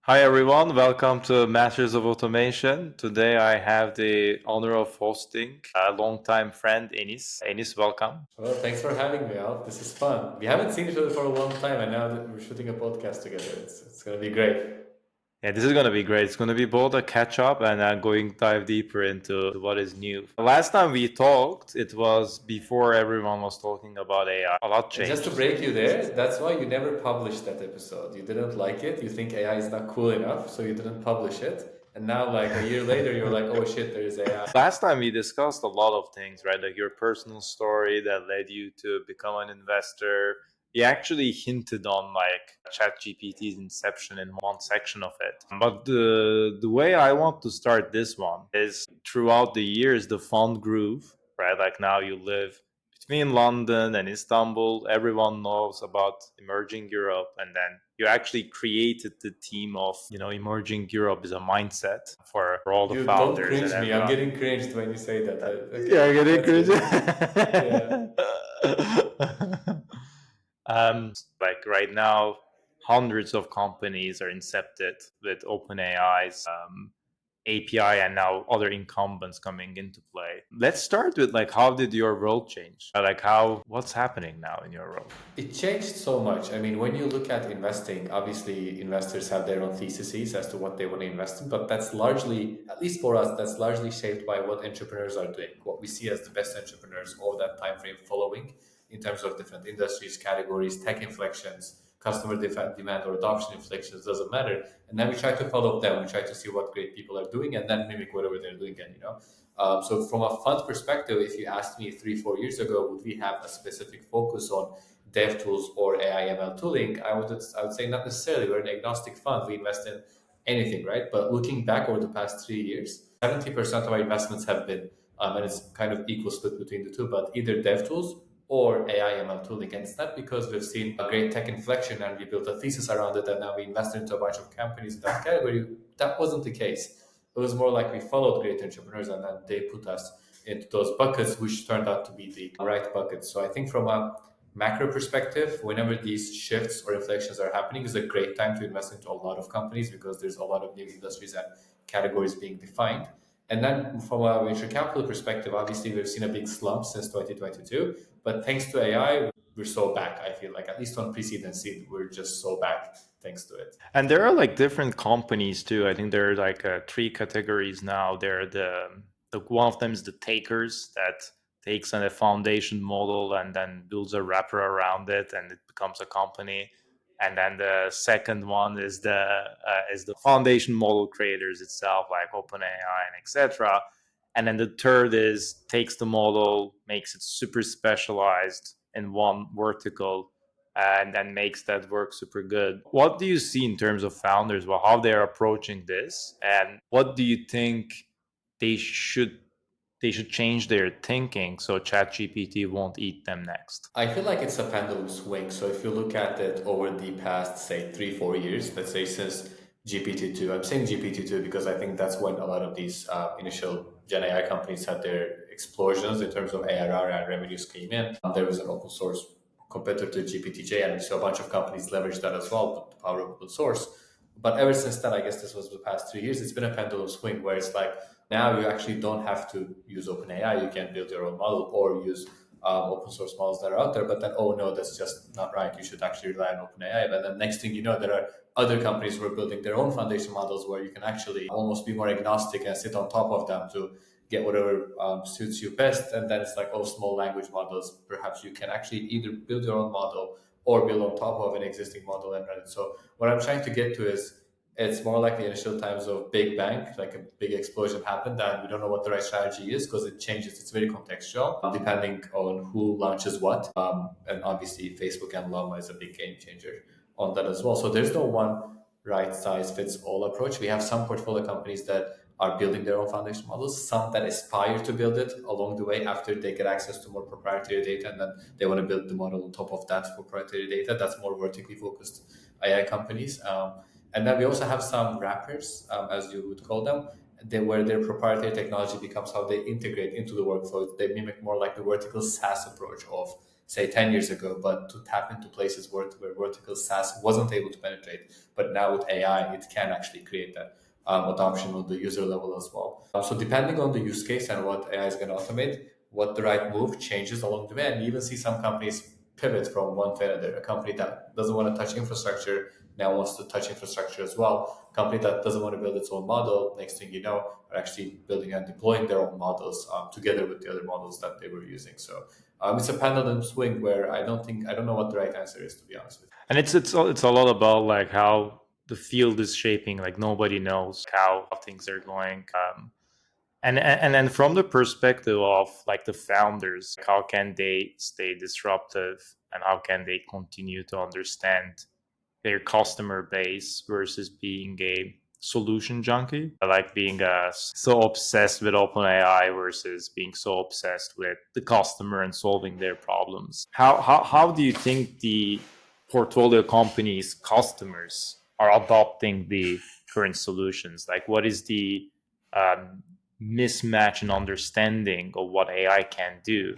Hi everyone, welcome to Masters of Automation. Today I have the honor of hosting a longtime friend, Enis. Enis, welcome. Well, thanks for having me, Alp. This is fun. We haven't seen each other for a long time, and now that we're shooting a podcast together, it's going to be great. Yeah, this is going to be great. It's going to be both a catch up and going dive deeper into what is new. Last time we talked, it was before everyone was talking about AI. A lot And just to changed. break you there, that's why you never published that episode. You didn't like it. You think AI is not cool enough, so you didn't publish it. And now, like a year later, you're like, oh shit, there is AI. Last time we discussed a lot of things, right? Like your personal story that led you to become an investor. We actually hinted on like ChatGPT's inception in one section of it. But the way I want to start this one is throughout the years the fund grew, right? Like now you live between London and Istanbul. Everyone knows about emerging Europe, and then you actually created the team of emerging Europe is a mindset for all the You don't founders and cringe me. I'm everyone. getting cringed when you say that. Yeah, Okay, getting that's crazy. good. Yeah. Like right now, hundreds of companies are incepted with OpenAI's API and now other incumbents coming into play. Let's start with like how did your role change? Like what's happening now in your role? It changed so much. I mean, when you look at investing, obviously investors have their own theses as to what they want to invest in, but that's largely, at least for us, that's largely shaped by what entrepreneurs are doing, what we see as the best entrepreneurs over that time frame following in terms of different industries, categories, tech inflections, customer demand or adoption inflections, doesn't matter. And then we try to follow them. We try to see what great people are doing and then mimic whatever they're doing. So from a fund perspective, if you asked me 3, 4 years ago, would we have a specific focus on DevTools or AI ML tooling, I would say not necessarily. We're an agnostic fund. We invest in anything, right? But looking back over the past 3 years, 70% of our investments have been, and it's kind of equal split between the two, but either DevTools or AI ML tooling. And it's not because we've seen a great tech inflection and we built a thesis around it and now we invested into a bunch of companies in that category. That wasn't the case. It was more like we followed great entrepreneurs and then they put us into those buckets, which turned out to be the right buckets. So I think from a macro perspective, whenever these shifts or inflections are happening, is a great time to invest into a lot of companies because there's a lot of new industries and categories being defined. And then from a venture capital perspective, obviously we've seen a big slump since 2022, but thanks to AI, we're so back. I feel like at least on pre-seed and seed, we're just so back thanks to it. And there are like different companies too. I think there are like three categories now. There the one of them is the takers that takes a foundation model and then builds a wrapper around it and it becomes a company. And then the second one is the foundation model creators itself, like OpenAI and etc. And then the third is takes the model, makes it super specialized in one vertical, and then makes that work super good. What do you see in terms of founders? Well, how they're approaching this, and what do you think they should they should change their thinking so ChatGPT won't eat them next? I feel like it's a pendulum swing. So if you look at it over the past, say, 3, 4 years, let's say since GPT-2, I'm saying GPT-2 because I think that's when a lot of these initial Gen AI companies had their explosions in terms of ARR and revenues came in. There was an open source competitor to GPT-J, and so a bunch of companies leveraged that as well, the power of open source. But ever since then, I guess this was the past 3 years, it's been a pendulum swing where it's like now you actually don't have to use OpenAI. You can build your own model or use open source models that are out there. But then, oh no, that's just not right. You should actually rely on OpenAI. But then next thing you know, there are other companies who are building their own foundation models where you can actually almost be more agnostic and sit on top of them to get whatever suits you best. And then it's like, oh, small language models. Perhaps you can actually either build your own model or build on top of an existing model and run it. So what I'm trying to get to is it's more like the initial times of big bang, like a big explosion happened, and we don't know what the right strategy is because it changes. It's very contextual depending on who launches what. And obviously, Facebook and Llama is a big game changer on that as well. So there's no one right size fits all approach. We have some portfolio companies that are building their own foundation models, some that aspire to build it along the way after they get access to more proprietary data, and then they want to build the model on top of that proprietary data. That's more vertically focused AI companies. And then we also have some wrappers, as you would call them, where their proprietary technology becomes how they integrate into the workflow. They mimic more like the vertical SaaS approach of say 10 years ago, but to tap into places where vertical SaaS wasn't able to penetrate. But now with AI, it can actually create that adoption on the user level as well. So depending on the use case and what AI is going to automate, what the right move changes along the way. And you even see some companies pivot from one to another. A company that doesn't want to touch infrastructure now wants to touch infrastructure as well. A company that doesn't want to build its own model, next thing you know, are actually building and deploying their own models together with the other models that they were using. So it's a pendulum swing where I don't know what the right answer is, to be honest with you. And it's a lot about like how the field is shaping. Like nobody knows how things are going. And then from the perspective of like the founders, how can they stay disruptive and how can they continue to understand their customer base versus being a solution junkie, like being so obsessed with OpenAI versus being so obsessed with the customer and solving their problems. How do you think the portfolio companies' customers are adopting the current solutions? Like, what is the mismatch in understanding of what AI can do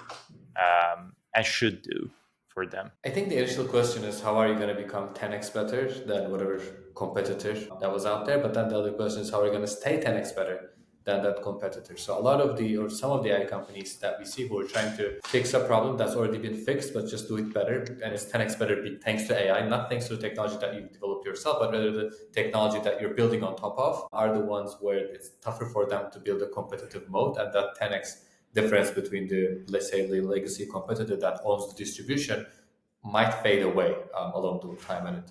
and should do for them? I think the initial question is how are you going to become 10x better than whatever competitor that was out there? But then the other question is how are you going to stay 10x better than that competitor? So a lot of the or some of the AI companies that we see who are trying to fix a problem that's already been fixed, but just do it better, and it's 10x better thanks to AI, not thanks to the technology that you've developed yourself, but rather the technology that you're building on top of, are the ones where it's tougher for them to build a competitive moat, and that 10x difference between the, let's say, the legacy competitor that owns the distribution might fade away along the time, and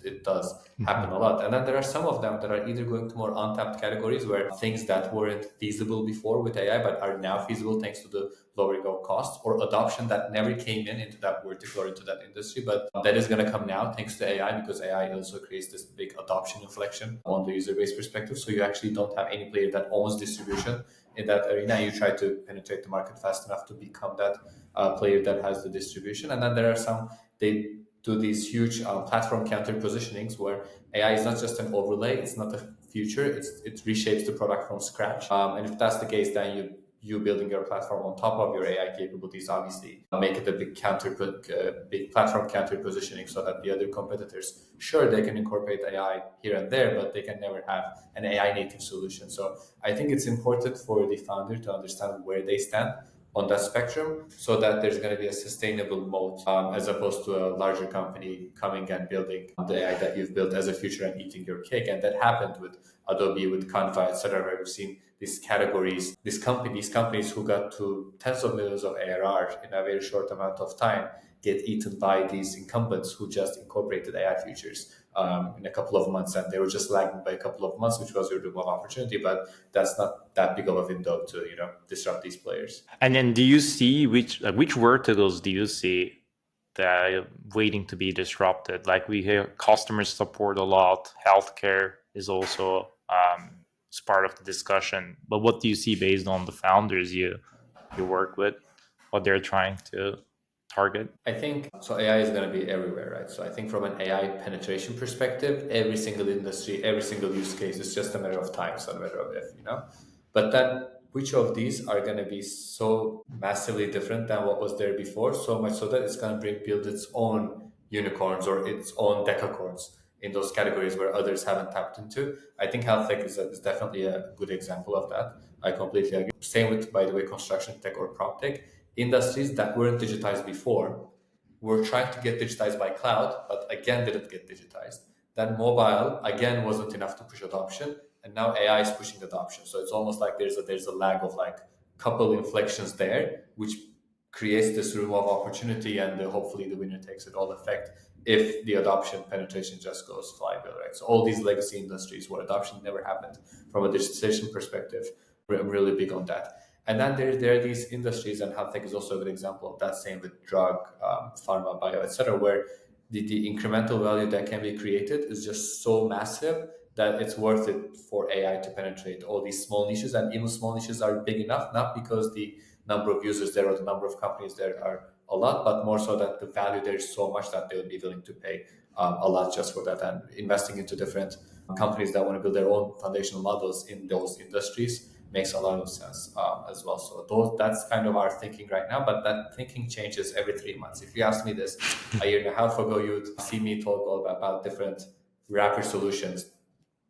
it does happen a lot. And then there are some of them that are either going to more untapped categories where things that weren't feasible before with AI but are now feasible thanks to the lowering of cost or adoption that never came into that vertical or into that industry, but that is going to come now thanks to AI, because AI also creates this big adoption inflection on the user base perspective. So you actually don't have any player that owns distribution in that arena. You try to penetrate the market fast enough to become that player that has the distribution. And then there are some, they do these huge platform counter positionings where AI is not just an overlay, it's not a future, it reshapes the product from scratch. And if that's the case, then you building your platform on top of your AI capabilities obviously make it a big platform counter positioning, so that the other competitors, sure, they can incorporate AI here and there, but they can never have an AI native solution. So I think it's important for the founder to understand where they stand on that spectrum, so that there's going to be a sustainable moat, as opposed to a larger company coming and building the AI that you've built as a future and eating your cake. And that happened with Adobe, with Canva, etc., where we've seen these categories, these companies who got to tens of millions of ARR in a very short amount of time get eaten by these incumbents who just incorporated AI features in a couple of months, and they were just lagging by a couple of months, which was your one opportunity. But that's not that big of a window to disrupt these players. And then, do you see which verticals do you see that are waiting to be disrupted? Like we hear customer support a lot. Healthcare is also it's part of the discussion. But what do you see based on the founders you work with, what they're trying to target? I think so. AI is going to be everywhere, right? So I think from an AI penetration perspective, every single industry, every single use case is just a matter of time, it's not a matter of if. But then, which of these are going to be so massively different than what was there before? So much so that it's going to build its own unicorns or its own decacorns in those categories where others haven't tapped into. I think health tech is definitely a good example of that. I completely agree. Same with, by the way, construction tech or prop tech. Industries that weren't digitized before were trying to get digitized by cloud, but again didn't get digitized. Then mobile again wasn't enough to push adoption, and now AI is pushing adoption. So it's almost like there's a lag of like couple inflections there, which creates this room of opportunity, and hopefully the winner takes it all effect if the adoption penetration just goes flywheel, right? So all these legacy industries where adoption never happened from a digitization perspective, I'm really big on that. And then there are these industries, and health tech is also a good example of that, same with drug, pharma, bio, etc., where the incremental value that can be created is just so massive that it's worth it for AI to penetrate all these small niches. And even small niches are big enough, not because the number of users there or the number of companies there are a lot, but more so that the value there is so much that they would be willing to pay a lot just for that, and investing into different companies that want to build their own foundational models in those industries makes a lot of sense as well. So that's kind of our thinking right now, but that thinking changes every 3 months. If you asked me this a year and a half ago, you'd see me talk all about different wrapper solutions,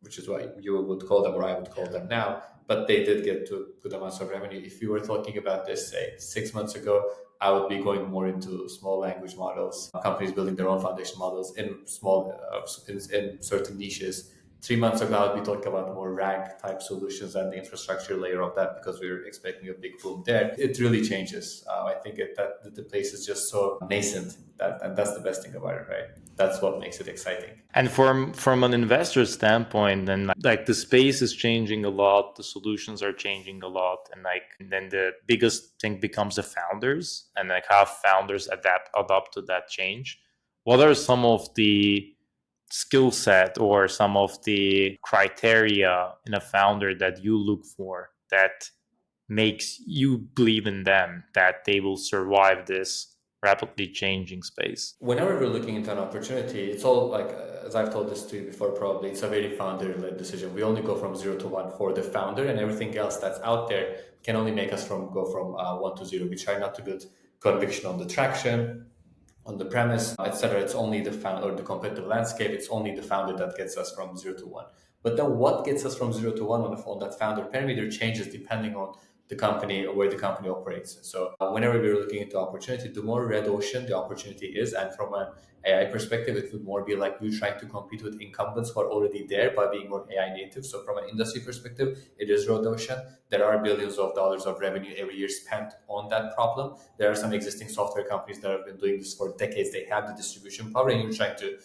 which is what you would call them or I would call them now. But they did get to good amounts of revenue. If you were talking about this, say, 6 months ago, I would be going more into small language models, companies building their own foundation models in in certain niches. 3 months ago, I would be talking about more RAG type solutions and the infrastructure layer of that because we were expecting a big boom there. It really changes. I think that the place is just so nascent and that's the best thing about it, right? That's what makes it exciting. And from an investor standpoint, then like the space is changing a lot, the solutions are changing a lot, and like and then the biggest thing becomes the founders and like how founders adopt to that change. What are some of the skill set or some of the criteria in a founder that you look for that makes you believe in them that they will survive this rapidly changing space? Whenever we're looking into an opportunity, it's all like, as I've told this to you before, probably it's a very founder led decision. We only go from 0 to 1 for the founder, and everything else that's out there can only make us go from 1 to 0. We try not to build conviction on the traction, on the premise, etc. It's only the founder or the competitive landscape. It's only the founder that gets us from 0 to 1. But then what gets us from 0 to 1 on that founder parameter changes depending on the company or where the company operates. So whenever we're looking into opportunity, the more red ocean the opportunity is, and from an AI perspective, it would more be like you trying to compete with incumbents who are already there by being more AI native. So from an industry perspective, it is red ocean. There are billions of dollars of revenue every year spent on that problem. There are some existing software companies that have been doing this for decades. They have the distribution power, and you're trying to,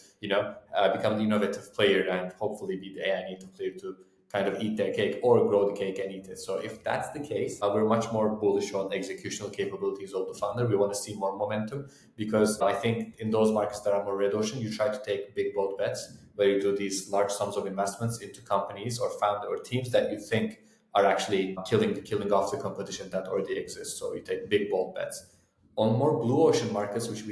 become the innovative player and hopefully be the AI native player to kind of eat their cake or grow the cake and eat it. So if that's the case, we're much more bullish on executional capabilities of the founder. We want to see more momentum because I think in those markets that are more red ocean, you try to take big bold bets where you do these large sums of investments into companies or founder or teams that you think are actually killing off the competition that already exists. So you take big bold bets. On more blue ocean markets, which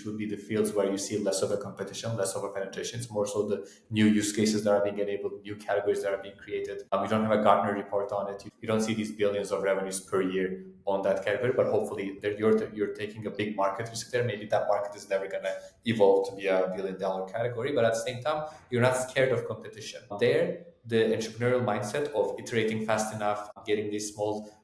would be the fields where you see less of a competition, less of a penetration, it's more so the new use cases that are being enabled, new categories that are being created. You don't have a Gartner report on it. You don't see these billions of revenues per year on that category, but hopefully you're taking a big market risk there. Maybe that market is never going to evolve to be a $1 billion category, but at the same time, you're not scared of competition. There, the entrepreneurial mindset of iterating fast enough, getting these small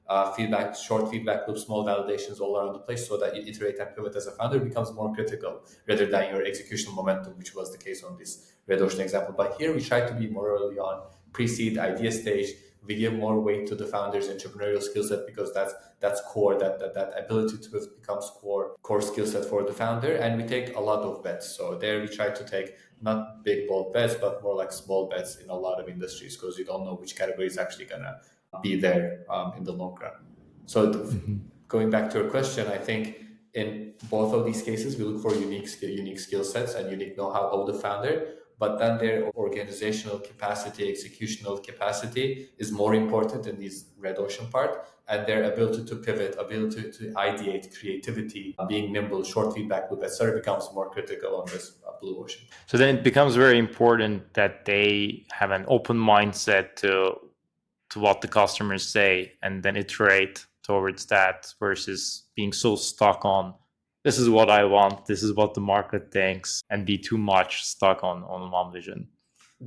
short feedback loops, small validations all around the place so that you iterate and pivot as a founder becomes more critical rather than your executional momentum, which was the case on this Red Ocean example. But here we try to be more early on, pre-seed, idea stage. We give more weight to the founder's entrepreneurial skill set because that's core. That ability to pivot becomes core skill set for the founder, and we take a lot of bets. So there we try to take not big bold bets, but more like small bets in a lot of industries because you don't know which category is actually gonna be there in the long run. So going back to your question, I think in both of these cases, we look for unique skill sets and unique know-how of the founder. But then their organizational capacity, executional capacity is more important in this red ocean part, and their ability to pivot, ability to ideate, creativity, being nimble, short feedback loop, etc., becomes more critical on this blue ocean. So then it becomes very important that they have an open mindset to what the customers say and then iterate towards that versus being so stuck on this is what I want, this is what the market thinks, and be too much stuck on one vision.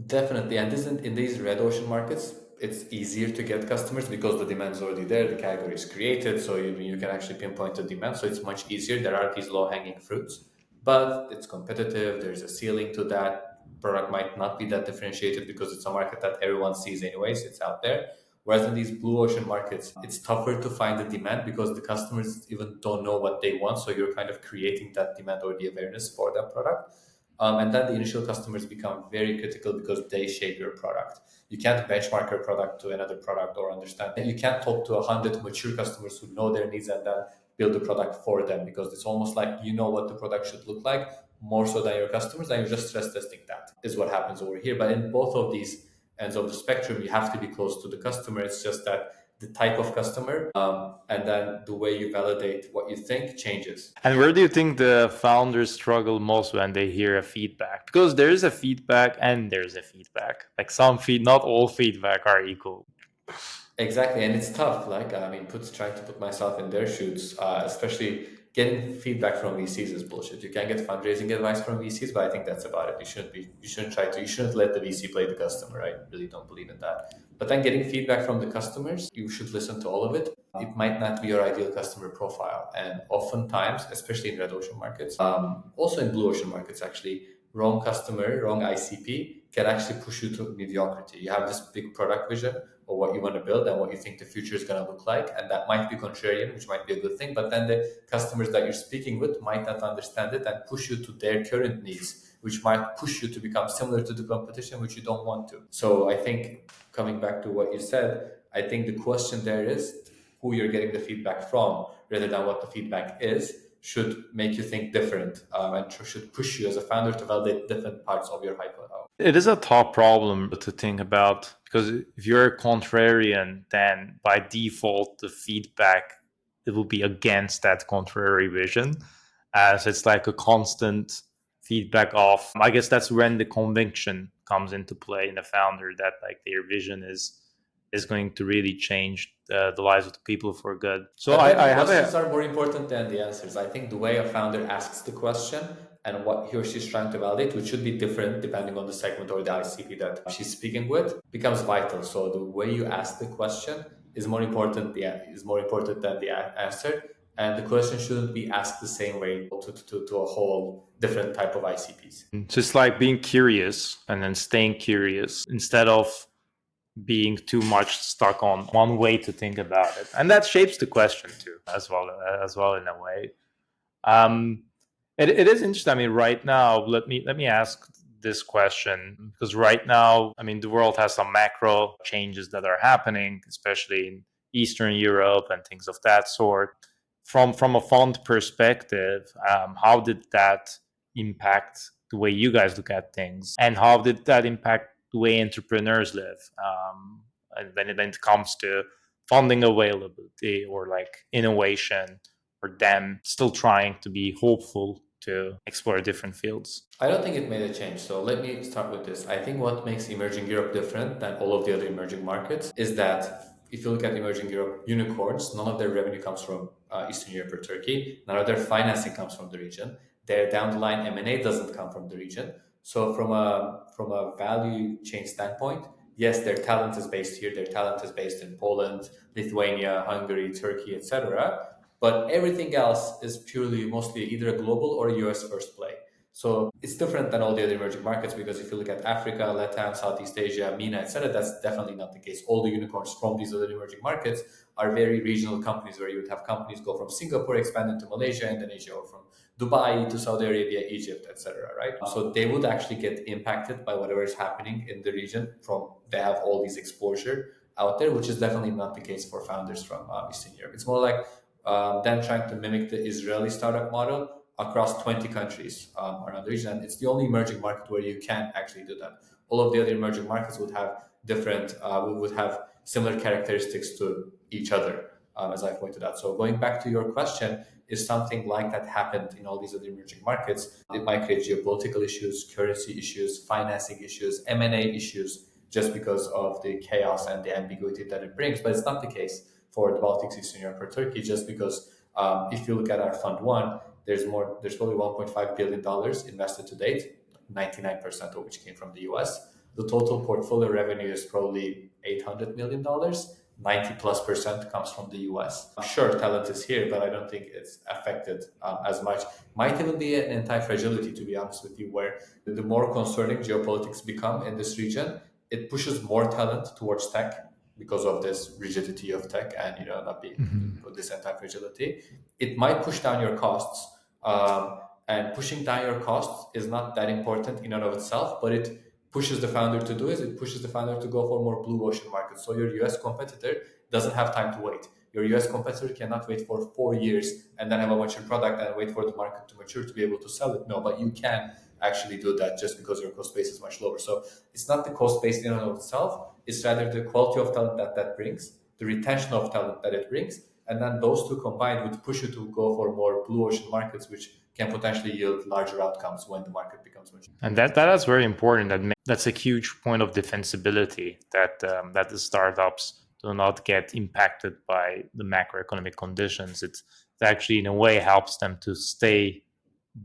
Definitely, and this in these red ocean markets, it's easier to get customers because the demand is already there. The category is created, so you can actually pinpoint the demand. So it's much easier. There are these low hanging fruits, but it's competitive. There's a ceiling to that. Product might not be that differentiated because it's a market that everyone sees anyways. It's out there. Whereas in these blue ocean markets, it's tougher to find the demand because the customers even don't know what they want. So you're kind of creating that demand or the awareness for that product. And then the initial customers become very critical because they shape your product. You can't benchmark your product to another product or understand. You can't talk to 100 mature customers who know their needs and then build the product for them because it's almost like you know what the product should look like more so than your customers, and you're just stress testing that is what happens over here. But in both of these ends of the spectrum, you have to be close to the customer. It's just that the type of customer and then the way you validate what you think changes. And where do you think the founders struggle most when they hear a feedback? Because there is a feedback and there's a feedback. Like some not all feedback are equal. Exactly, and it's tough. Like, I mean, trying to put myself in their shoes, especially getting feedback from VCs is bullshit. You can get fundraising advice from VCs, but I think that's about it. You shouldn't let the VC play the customer. I really don't believe in that. But then getting feedback from the customers, you should listen to all of it. It might not be your ideal customer profile, and oftentimes, especially in red ocean markets, also in blue ocean markets, actually, wrong customer, wrong ICP can actually push you to mediocrity. You have this big product vision or what you want to build and what you think the future is going to look like. And that might be contrarian, which might be a good thing. But then the customers that you're speaking with might not understand it and push you to their current needs, which might push you to become similar to the competition, which you don't want to. So I think coming back to what you said, I think the question there is who you're getting the feedback from rather than what the feedback is should make you think different and should push you as a founder to validate different parts of your hypothesis. It is a tough problem to think about because if you're a contrarian, then by default, the feedback it will be against that contrary vision. As it's like a constant feedback of, I guess that's when the conviction comes into play in the founder that like their vision is going to really change the lives of the people for good. So But then I the have questions a are more important than the answers. I think the way a founder asks the question and what he or she's trying to validate, which should be different depending on the segment or the ICP that she's speaking with, becomes vital. So the way you ask the question is more important. Is more important than the answer, and the question shouldn't be asked the same way to a whole different type of ICPs. just like being curious and then staying curious instead of being too much stuck on one way to think about it, and that shapes the question too, as well in a way. Um, it is interesting. I mean, right now, let me ask this question because right now, I mean, the world has some macro changes that are happening, especially in Eastern Europe and things of that sort. From a fund perspective, how did that impact the way you guys look at things, and how did that impact the way entrepreneurs live? And when it comes to funding availability or like innovation for them still trying to be hopeful to explore different fields. I don't think it made a change. So let me start with this. I think what makes emerging Europe different than all of the other emerging markets is that if you look at emerging Europe unicorns, none of their revenue comes from Eastern Europe or Turkey. None of their financing comes from the region. Their down the line M&A doesn't come from the region. So from a value chain standpoint, yes, their talent is based here. Their talent is based in Poland, Lithuania, Hungary, Turkey, etc. But everything else is purely mostly either a global or a US first play. So it's different than all the other emerging markets because if you look at Africa, Latam, Southeast Asia, MENA, etc., that's definitely not the case. All the unicorns from these other emerging markets are very regional companies where you would have companies go from Singapore, expand into Malaysia, Indonesia, or from Dubai to Saudi Arabia, Egypt, etc. Right? So they would actually get impacted by whatever is happening in the region. From they have all these exposure out there, which is definitely not the case for founders from Eastern Europe. It's more like them trying to mimic the Israeli startup model across 20 countries around the region. And it's the only emerging market where you can actually do that. All of the other emerging markets would have would have similar characteristics to each other, as I pointed out. So going back to your question, if something like that happened in all these other emerging markets, it might create geopolitical issues, currency issues, financing issues, M&A issues, just because of the chaos and the ambiguity that it brings. But it's not the case for the Baltics, Eastern Europe, or Turkey, just because if you look at our Fund One, there's probably $1.5 billion invested to date, 99% of which came from the US. The total portfolio revenue is probably $800 million. 90+% comes from the US. Sure, talent is here, but I don't think it's affected as much. Might even be an anti-fragility, to be honest with you, where the more concerning geopolitics become in this region, it pushes more talent towards tech because of this rigidity of tech and not being this anti-fragility. It might push down your costs, and pushing down your costs is not that important in and of itself, but it pushes the founder to do is it pushes the founder to go for more blue ocean markets. So your US competitor doesn't have time to wait. Your US competitor cannot wait for 4 years and then have a mature product and wait for the market to mature to be able to sell it. No, but you can actually do that just because your cost base is much lower. So it's not the cost base in and of itself, it's rather the quality of talent that brings, the retention of talent that it brings, and then those two combined would push you to go for more blue ocean markets, which can potentially yield larger outcomes when the market becomes mature. And that is very important. That's a huge point of defensibility that that the startups do not get impacted by the macroeconomic conditions. It actually in a way helps them to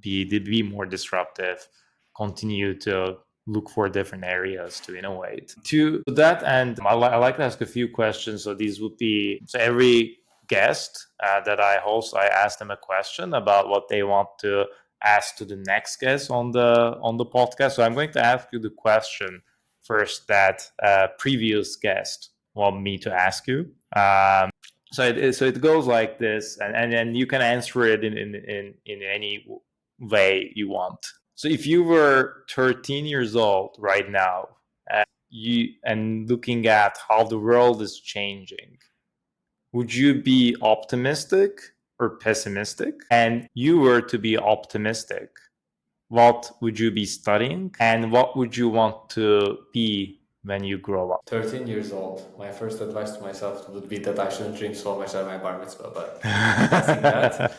be more disruptive, continue to look for different areas to innovate. To that end, I like to ask a few questions. So these would be, so every guest that I host, I ask them a question about what they want to ask to the next guest on the podcast. So I'm going to ask you the question first that previous guest want me to ask you. So it goes like this, and then you can answer it in any way you want. So if you were 13 years old right now, and looking at how the world is changing, would you be optimistic or pessimistic? And you were to be optimistic, what would you be studying, and what would you want to be when you grow up? 13 years old. My first advice to myself would be that I shouldn't drink so much at my bar mitzvah, but passing that.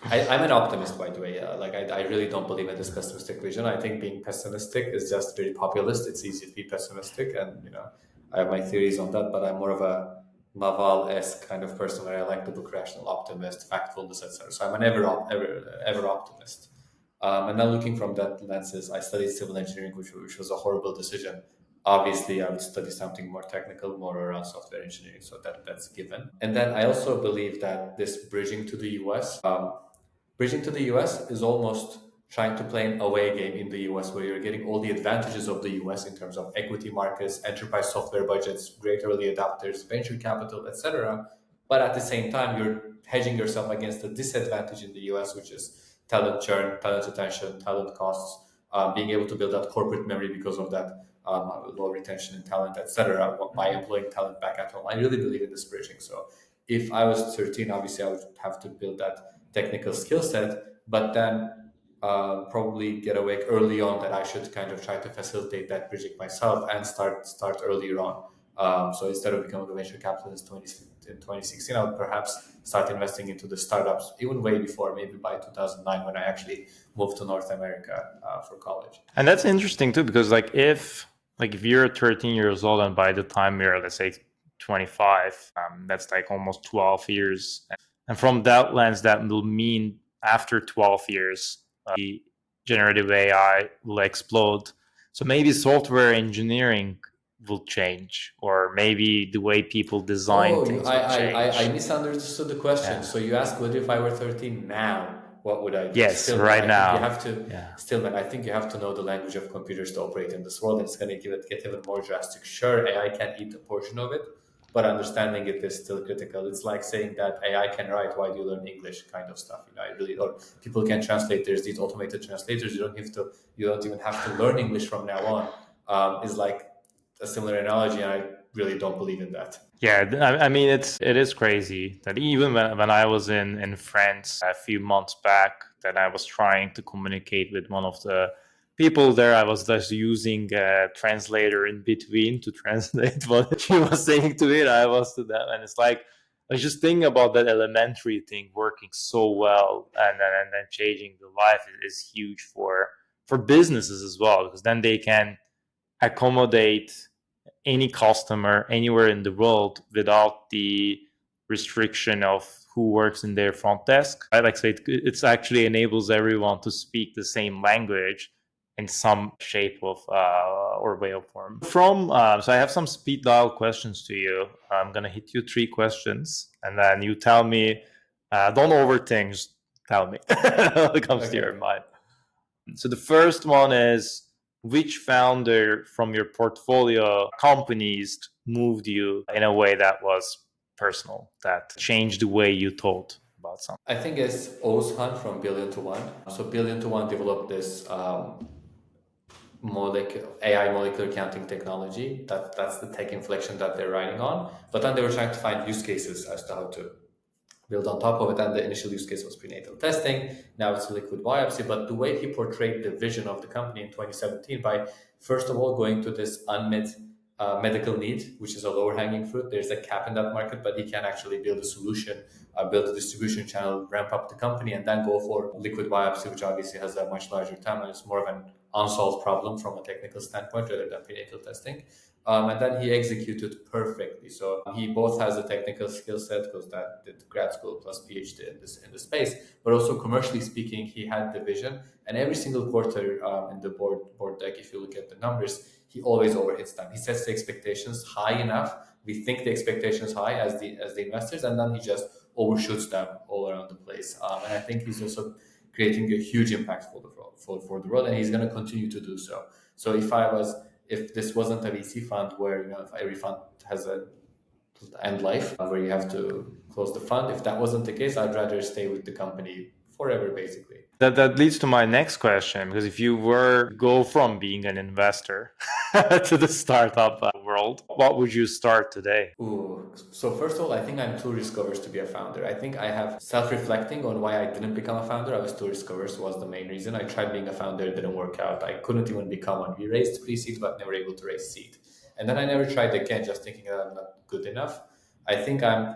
I'm an optimist, by the way. I really don't believe in this pessimistic vision. I think being pessimistic is just very populist. It's easy to be pessimistic, and I have my theories on that. But I'm more of a Naval-esque kind of person where I like the book Rational Optimist, Factfulness, etc. So I'm an ever optimist. And now looking from that lenses, I studied civil engineering, which was a horrible decision. Obviously, I would study something more technical, more around software engineering, so that's given. And then I also believe that this bridging to the US is almost trying to play an away game in the US, where you're getting all the advantages of the US in terms of equity markets, enterprise software budgets, great early adopters, venture capital, etc. But at the same time, you're hedging yourself against the disadvantage in the US, which is talent churn, talent retention, talent costs, being able to build that corporate memory because of that low retention in talent, etc., by employing talent back at home. I really believe in this bridging. So if I was 13, obviously I would have to build that technical skill set, but then probably get awake early on that I should kind of try to facilitate that bridging myself and start earlier on. So instead of becoming a venture capitalist in 2016, I would perhaps start investing into the startups even way before, maybe by 2009 when I actually moved to North America for college. And that's interesting too, because if you're 13 years old and by the time you're, let's say, 25, that's like almost 12 years. And from that lens, that will mean after 12 years, the generative AI will explode. So maybe software engineering will change, or maybe the way people design Oh, things will I change. misunderstood the question. Yeah. So you asked, what if I were 13 now? What would I do? Yes, Still, man, right I think you now. have to. Yeah. Still, man, I think you have to know the language of computers to operate in this world. It's going to get even more drastic. Sure, AI can eat a portion of it, but understanding it is still critical. It's like saying that AI can write, why do you learn English? Kind of stuff. I really, or people can translate. There's these automated translators. You don't even have to learn English from now on. Is like a similar analogy, and I really don't believe in that. Yeah, I mean it is crazy that even when I was in France a few months back, that I was trying to communicate with one of the people there, I was just using a translator in between to translate what she was saying to me, and I was to them, and it's like I was just thinking about that elementary thing working so well, and then changing the life is huge for businesses as well, because then they can accommodate any customer anywhere in the world without the restriction of who works in their front desk. I like to say it's actually enables everyone to speak the same language in some shape of or way of form. So I have some speed dial questions to you. I'm gonna hit you 3 questions, and then you tell me. Don't overthink. Just tell me what comes to your Okay. mind. So the first one is, which founder from your portfolio companies moved you in a way that was personal, that changed the way you thought about something? I think it's Ozhan from Billion to One. So Billion to One developed this molecular AI molecular counting technology. That's the tech inflection that they're riding on. But then they were trying to find use cases as to how to build on top of it. And the initial use case was prenatal testing. Now it's liquid biopsy. But the way he portrayed the vision of the company in 2017 by, first of all, going to this unmet medical need, which is a lower hanging fruit. There's a cap in that market, but he can actually build a solution, build a distribution channel, ramp up the company, and then go for liquid biopsy, which obviously has a much larger time and it's more of an unsolved problem from a technical standpoint rather than prenatal testing. And then he executed perfectly. So he both has a technical skill set because that did grad school plus PhD in the space, but also commercially speaking, he had the vision. And every single quarter in the board deck, if you look at the numbers, he always overhits them. He sets the expectations high enough. We think the expectations high as the investors, and then he just overshoots them all around the place. And I think he's also creating a huge impact for the world, for the world, and he's going to continue to do so. So if this wasn't a VC fund where if every fund has a end life where you have to close the fund, if that wasn't the case, I'd rather stay with the company forever, basically. That leads to my next question, because if you were to go from being an investor to the startup world, what would you start today? Ooh. So first of all, I think I'm too risk averse to be a founder. I think I have self-reflecting on why I didn't become a founder. I was too risk averse was the main reason. I tried being a founder, it didn't work out. I couldn't even become one. We raised pre-seed, but never able to raise seed. And then I never tried again, just thinking that I'm not good enough. I think I'm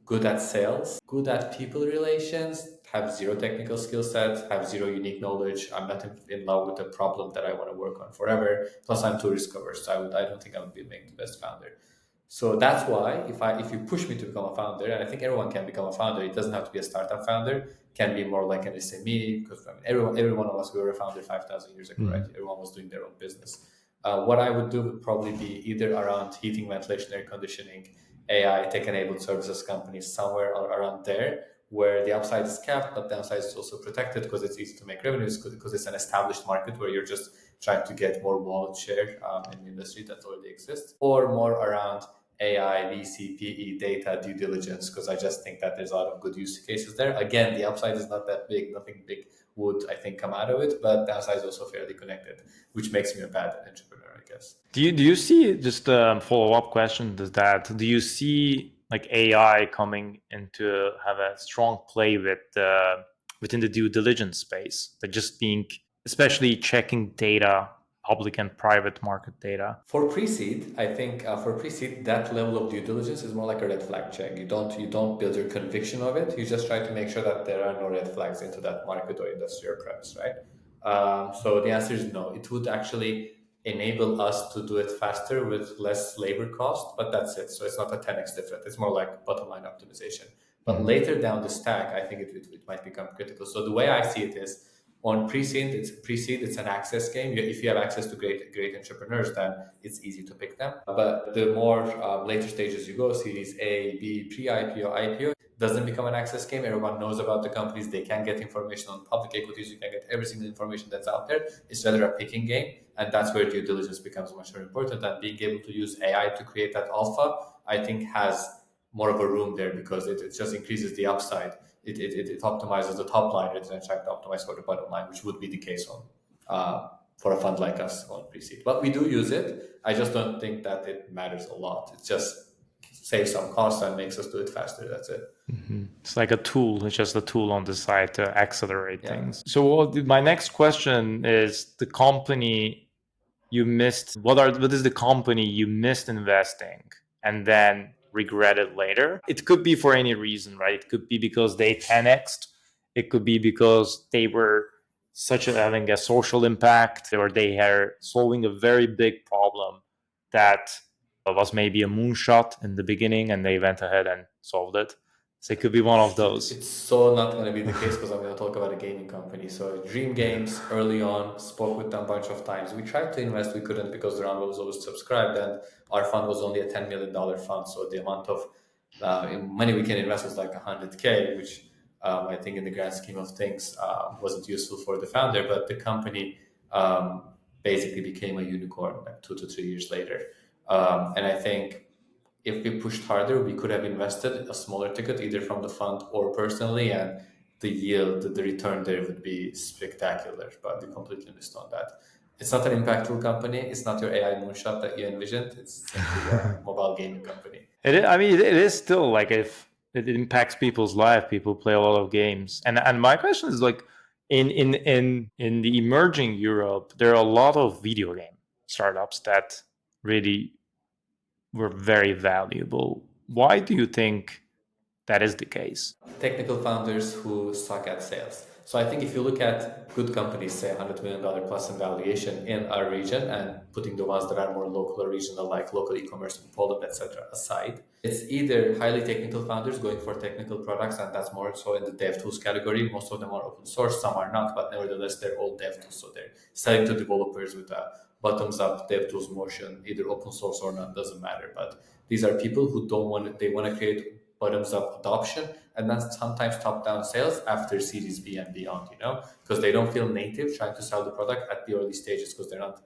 good at sales, good at people relations, have zero technical skill set, have zero unique knowledge. I'm not in love with a problem that I want to work on forever. Plus, I'm too risk averse. So I don't think I would be making the best founder. So that's why if you push me to become a founder, and I think everyone can become a founder, it doesn't have to be a startup founder, it can be more like an SME, because I mean every one of us, we were a founder 5,000 years ago, right? Everyone was doing their own business. What I would do would probably be either around heating, ventilation, air conditioning, AI, tech-enabled services companies, somewhere around there, where the upside is capped, but the downside is also protected because it's easy to make revenues because it's an established market where you're just trying to get more wallet share in the industry that already exists, or more around AI, VCPE, data, due diligence, because I just think that there's a lot of good use cases there. Again, the upside is not that big, nothing big would, I think, come out of it, but the downside is also fairly connected, which makes me a bad entrepreneur, I guess. Do you see, just a follow up question to that? Do you see like AI coming into have a strong play within the due diligence space? That just being, especially checking data, public and private market data. For pre-seed, I think for pre-seed, that level of due diligence is more like a red flag check. You don't build your conviction of it. You just try to make sure that there are no red flags into that market or industry or premise, right? So the answer is no. It would actually enable us to do it faster with less labor cost, but that's it. So it's not a 10x difference. It's more like bottom line optimization. But later down the stack, I think it might become critical. So the way I see it is on pre-seed, it's an access game. If you have access to great entrepreneurs, then it's easy to pick them. But the more later stages you go, Series A, B, pre-IPO, IPO, doesn't become an access game. Everyone knows about the companies. They can get information on public equities. You can get every single information that's out there. It's rather a picking game, and that's where due diligence becomes much more important. And being able to use AI to create that alpha, I think, has more of a room there because it just increases the upside. It optimizes the top line rather than trying to optimize for the bottom line, which would be the case on for a fund like us on pre-seed. But we do use it. I just don't think that it matters a lot. It just saves some cost and makes us do it faster. That's it. It's like a tool. It's just a tool on the side to accelerate Yeah. things. So my next question is the company you missed. What is the company you missed investing and then regretted later? It could be for any reason, right? It could be because they 10x'd. It could be because they were having a social impact, or they are solving a very big problem that was maybe a moonshot in the beginning and they went ahead and solved it. So it could be one of those. It's so not going to be the case because I'm going to talk about a gaming company. So Dream Games early on, spoke with them a bunch of times. We tried to invest, we couldn't because the round was always subscribed, and our fund was only a $10 million fund. So the amount of money we can invest was like 100K, which I think in the grand scheme of things wasn't useful for the founder, but the company basically became a unicorn like 2 to 3 years later. And I think if we pushed harder, we could have invested a smaller ticket either from the fund or personally, and the yield, the return there would be spectacular. But we completely missed on that. It's not an impactful company. It's not your AI moonshot that you envisioned. It's simply a mobile gaming company. I mean, it is still like, if it impacts people's life, people play a lot of games. And my question is like, in the emerging Europe, there are a lot of video game startups that really were very valuable. Why do you think that is the case. Technical founders who suck at sales. So I think if you look at good companies, say $100 million plus in valuation in our region, and putting the ones that are more local or regional, like local e-commerce in Poland, etc., aside, it's either highly technical founders going for technical products, and that's more so in the DevTools category. Most of them are open source, some are not, but nevertheless, they're all DevTools. So they're selling to developers with a bottoms-up DevTools motion, either open source or not, doesn't matter. But these are people who don't want they want to create bottoms-up adoption, and then sometimes top-down sales after Series B and beyond. Because they don't feel native trying to sell the product at the early stages because they're not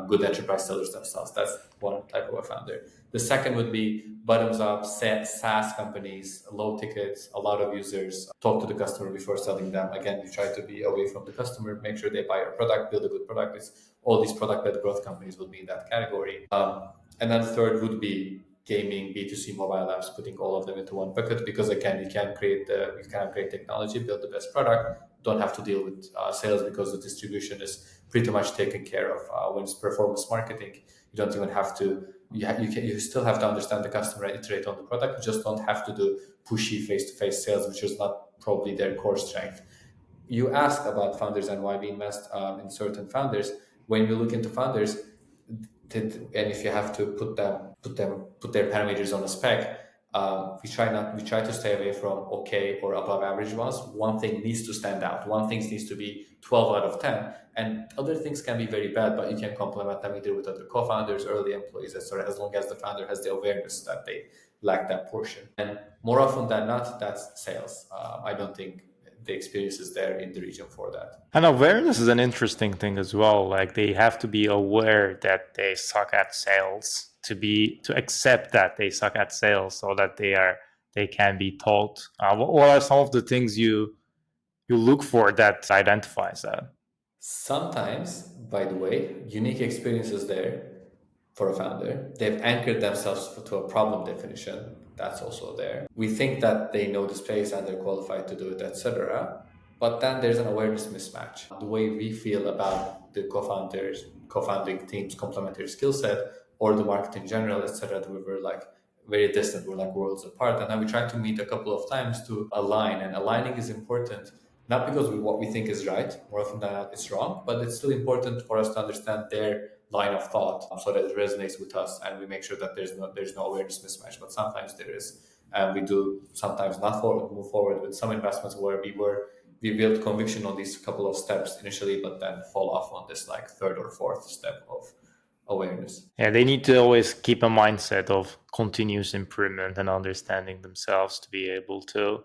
good enterprise sellers themselves. That's one type of a founder. The second would be bottoms-up SaaS companies, low tickets, a lot of users. Talk to the customer before selling them. Again, you try to be away from the customer, make sure they buy your product, build a good product. All these product-led growth companies would be in that category. And then the third would be gaming, B2C mobile apps, putting all of them into one bucket, because again, you can have great technology, build the best product, don't have to deal with sales because the distribution is pretty much taken care of. When it's performance marketing, you don't even have to. You still have to understand the customer and iterate on the product. You just don't have to do pushy face-to-face sales, which is not probably their core strength. You asked about founders and why we invest in certain founders. When we look into founders, and if you have to put their parameters on a spec, we try to stay away from okay or above average ones. One thing needs to stand out. One thing needs to be 12 out of 10, and other things can be very bad, but you can complement them either with other co-founders, early employees, etc., as long as the founder has the awareness that they lack that portion. And more often than not, that's sales. I don't think the experience is there in the region for that. And awareness is an interesting thing as well. Like they have to be aware that they suck at sales to accept that they suck at sales, so that they can be taught. What are some of the things you look for that identifies that? Sometimes, by the way, unique experiences there for a founder. They've anchored themselves to a problem definition. That's also there. We think that they know the space and they're qualified to do it, etc. But then there's an awareness mismatch. The way we feel about the co-founding team's complementary skill set, or the market in general, etc., we were like very distant. We're like worlds apart. And then we tried to meet a couple of times to align. And aligning is important, not because what we think is right, more often than not it's wrong, but it's still important for us to understand their line of thought so that it resonates with us, and we make sure that there's no awareness mismatch. But sometimes there is, and we do sometimes not move forward with some investments where we build conviction on these couple of steps initially, but then fall off on this like third or fourth step of awareness. Yeah, they need to always keep a mindset of continuous improvement and understanding themselves to be able to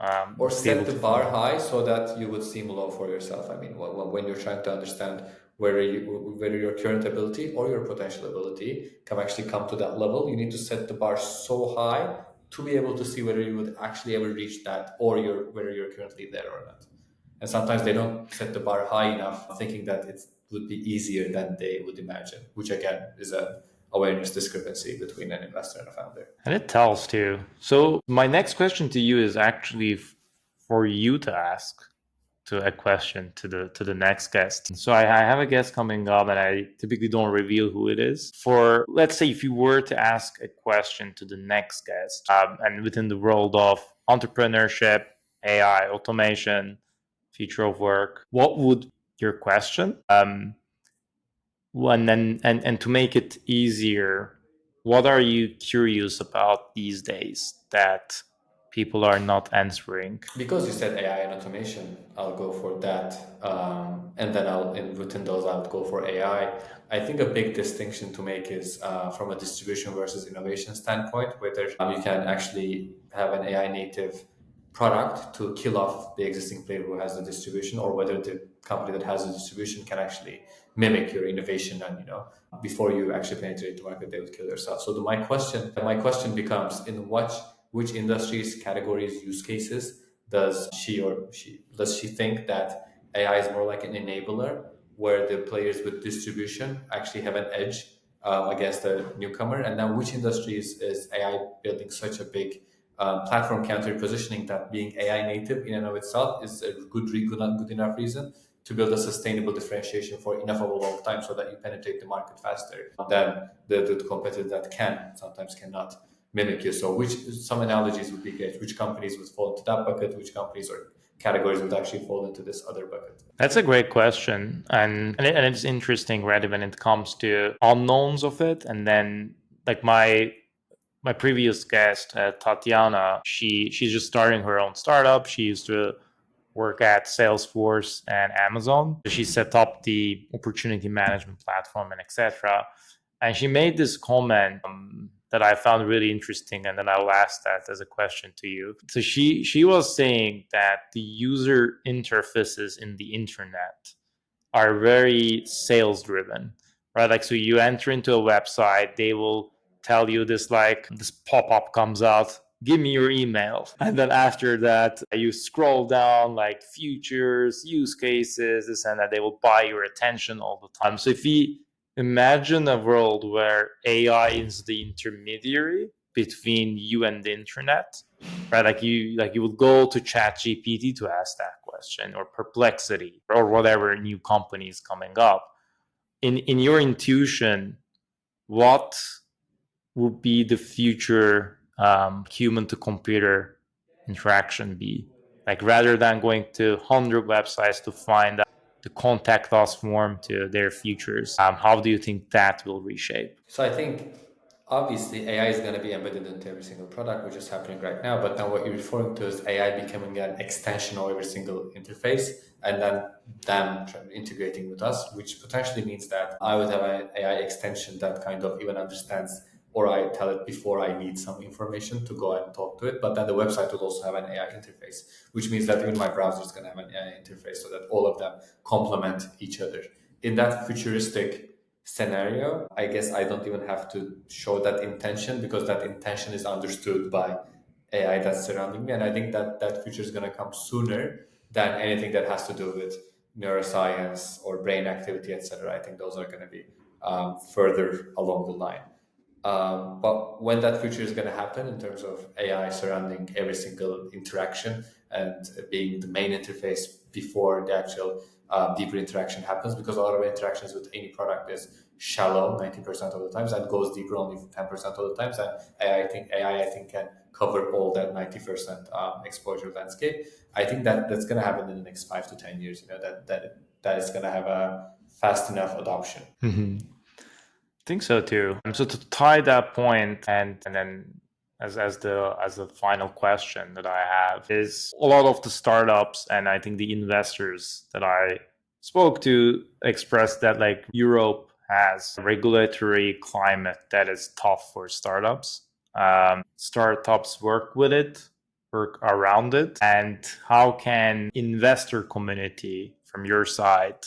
Or be able set the to bar follow. high so that you would seem low for yourself. I mean, when you're trying to understand whether your current ability or your potential ability can actually come to that level, you need to set the bar so high to be able to see whether you would actually ever reach that, or whether you're currently there or not. And sometimes they don't set the bar high enough, thinking that it would be easier than they would imagine, which again is a awareness discrepancy between an investor and a founder. And it tells too. So my next question to you is actually for you to ask to a question to the next guest. So I have a guest coming up, and I typically don't reveal who it is. For let's say if you were to ask a question to the next guest, and within the world of entrepreneurship, AI, automation, future of work, what would your question? And to make it easier, what are you curious about these days that people are not answering? Because you said AI and automation, I'll go for that. And then within those, I would go for AI. I think a big distinction to make is from a distribution versus innovation standpoint, whether you can actually have an AI native product to kill off the existing player who has the distribution, or whether the company that has the distribution can actually mimic your innovation, and before you actually penetrate the market, they would kill themselves. So my question becomes, in which industries, categories, use cases does she think that AI is more like an enabler, where the players with distribution actually have an edge against the newcomer? And now, which industries is AI building such a big platform counter positioning that being AI native in and of itself is a good enough reason to build a sustainable differentiation for enough of a long time, so that you penetrate the market faster than the competitor that sometimes cannot mimic you. So, which some analogies would be great. Which companies would fall into that bucket? Which companies or categories would actually fall into this other bucket? That's a great question, and it's interesting, right? When it comes to unknowns of it, and then like my previous guest, Tatiana, she's just starting her own startup. She used to work at Salesforce and Amazon. She set up the opportunity management platform and etc. And she made this comment that I found really interesting, and then I'll ask that as a question to you. So she was saying that the user interfaces in the internet are very sales driven, right? Like, so you enter into a website, they will tell you this pop up comes out, give me your email. And then after that, you scroll down like futures, use cases, this and that. They will buy your attention all the time. So if we imagine a world where AI is the intermediary between you and the internet, right? Like you would go to chat gpt to ask that question, or perplexity, or whatever new company is coming up. In your intuition, what would be the future human to computer interaction be, like rather than going to 100 websites to find out the contact us form to their futures? How do you think that will reshape? So I think obviously AI is going to be embedded into every single product, which is happening right now. But now what you're referring to is AI becoming an extension of every single interface, and then them integrating with us, which potentially means that I would have an AI extension that kind of even understands, or I tell it before I need some information to go and talk to it. But then the website will also have an AI interface, which means that even my browser is going to have an AI interface, so that all of them complement each other. In that futuristic scenario, I guess I don't even have to show that intention, because that intention is understood by AI that's surrounding me. And I think that that future is going to come sooner than anything that has to do with neuroscience or brain activity, etc. I think those are going to be further along the line. But when that future is going to happen in terms of AI surrounding every single interaction and being the main interface before the actual deeper interaction happens, because a lot of interactions with any product is shallow 90% of the times and goes deeper only 10% of the times. And AI, I think, can cover all that 90% exposure landscape. I think that that's going to happen in the next 5 to 10 years. That is going to have a fast enough adoption. Mm-hmm. Think so too. So to tie that point, and then as the final question that I have is, a lot of the startups and I think the investors that I spoke to expressed that like Europe has a regulatory climate that is tough for startups. Startups work with it, work around it, and how can investor community from your side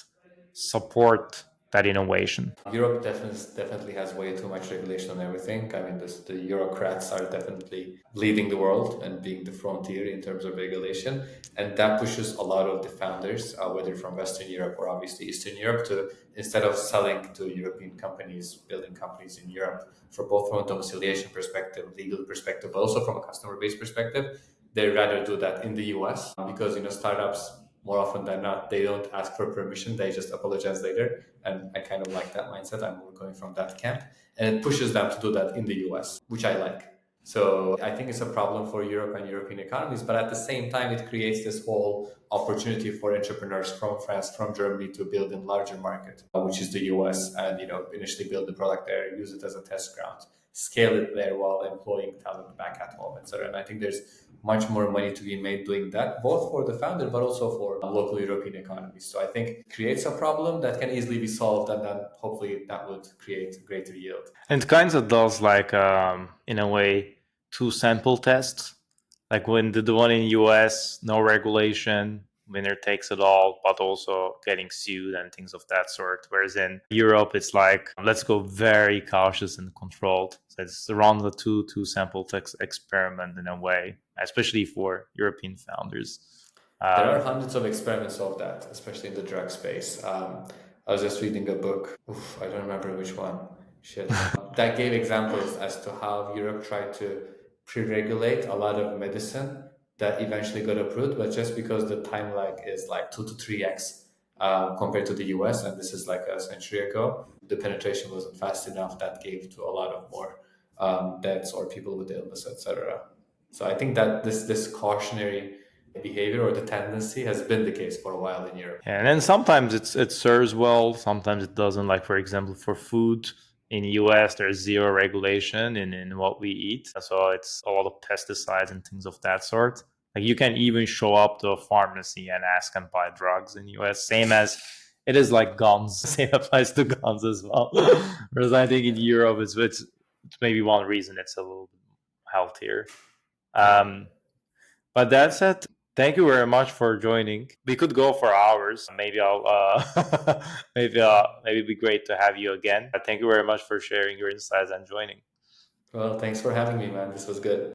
support that innovation? Europe definitely has way too much regulation on everything. I mean, the bureaucrats are definitely leading the world and being the frontier in terms of regulation, and that pushes a lot of the founders, whether from Western Europe or obviously Eastern Europe, to instead of selling to European companies, building companies in Europe, for both from a domiciliation perspective, legal perspective, but also from a customer base perspective, they rather do that in the US, because startups more often than not, they don't ask for permission, they just apologize later. And I kind of like that mindset. I'm more going from that camp, and it pushes them to do that in the US, which I like. So I think it's a problem for Europe and European economies, but at the same time, it creates this whole opportunity for entrepreneurs from France, from Germany, to build in larger market, which is the US, and initially build the product there, use it as a test ground, scale it there while employing talent back at home, etc. And I think there's much more money to be made doing that, both for the founder but also for local European economies. So I think it creates a problem that can easily be solved, and then hopefully that would create greater yield. And kind of does like in a way two sample tests. Like when the one in US, no regulation, winner takes it all, but also getting sued and things of that sort. Whereas in Europe, it's like let's go very cautious and controlled. So it's around the two sample test experiment in a way, especially for European founders. There are Um, hundreds of experiments of that, especially in the drug space. I was just reading a book. Oof, I don't remember which one. Shit. That gave examples as to how Europe tried to pre-regulate a lot of medicine that eventually got approved, but just because the time lag is like 2 to 3x compared to the US, and this is like a century ago, the penetration wasn't fast enough. That gave to a lot of more deaths or people with illness, etc. So I think that this cautionary behavior or the tendency has been the case for a while in Europe. And then sometimes it serves well, sometimes it doesn't. Like for example, for food in the US, there's zero regulation in what we eat. So it's a lot of pesticides and things of that sort. Like you can even show up to a pharmacy and ask and buy drugs in the US. Same as it is like guns. Same applies to guns as well. Whereas I think in Europe it's maybe one reason it's a little bit healthier. Yeah. But that said, thank you very much for joining. We could go for hours. Maybe I'll maybe it'd be great to have you again. But thank you very much for sharing your insights and joining. Well, thanks for having me, man. This was good.